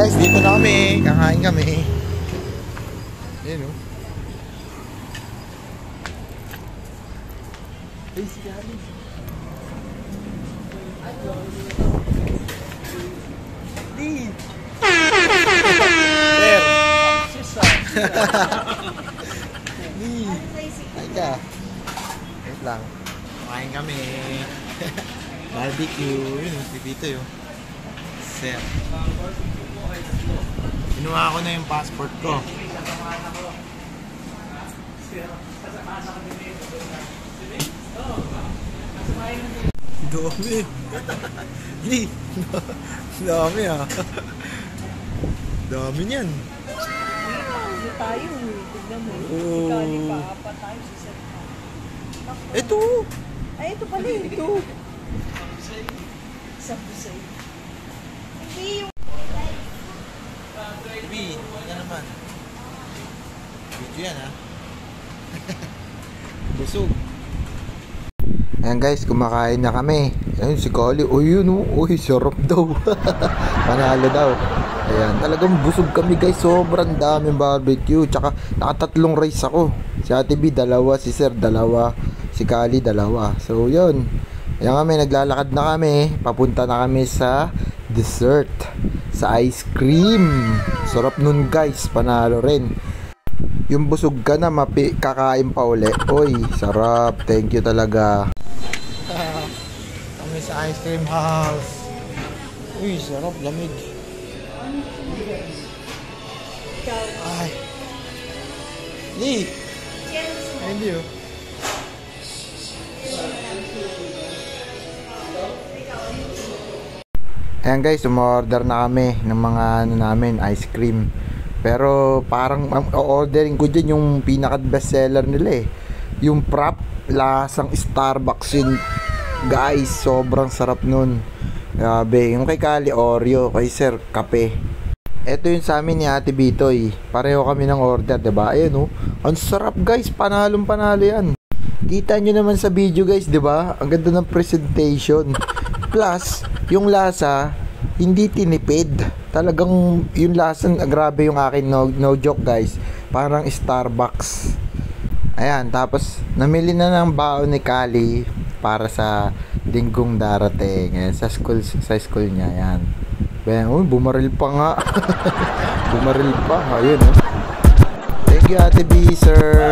guys, dito na kami. Kakain kami. Ayan o. Ay, si Gary. Di. Sir. Di. Ay ka. Wait lang. Kakain kami. Barbecue. Yun o, si Vito yun. Sir. Kinuha ko na yung passport ko. Dami. Hindi. Dami ah. Dami niyan. Hindi tayo. Tignan mo. Ikali pa. Apat tayo sa set. Ito. Ay, ito pala ito. Sabusay. Hindi yung... Baby, ano naman? Video yan ha. Busog. Ayan guys, kumakain na kami. Ayun si Kali. Uy yun oh. Uy, sarap daw. Panalo daw. Ayan, talagang busog kami guys. Sobrang daming barbecue. Tsaka nakatatlong rice ako. Si Ate B, dalawa. Si Sir, dalawa. Si Kali, dalawa. So yun. Ayan kami, naglalakad na kami. Papunta na kami sa dessert. Sa ice cream. Sarap nun guys. Panalo rin. Yung busog ka na, kakain pa uli. Uy, sarap. Thank you talaga. Kami sa ice cream house. Uy, sarap. Lamig. Ay. Lee. Thank you. Ayan guys, umorder na kami ng mga ano namin, ice cream. Pero parang ordering ko dyan yung pinaka best seller nila eh. Yung Frap, lasang Starbucks yun. Guys, sobrang sarap nun. Grabe, yung kay Kali Oreo, kay Sir kape. Ito yung sa amin ni Ate Bitoy. Pareho kami ng order, diba? Ayan oh. Ang sarap guys, panalong panalo yan. Kita nyo naman sa video guys, diba? Ang ganda ng presentation. Plus, yung lasa, hindi tinipid. Talagang yung lasa, grabe yung akin, no joke guys. Parang Starbucks. Ayan, tapos namili na ng baon ni Kali para sa linggong darating. Ayan, sa school niya, ayan. Uy, bumaril pa nga. Bumaril pa, ayun oh. Thank you Ate B, sir.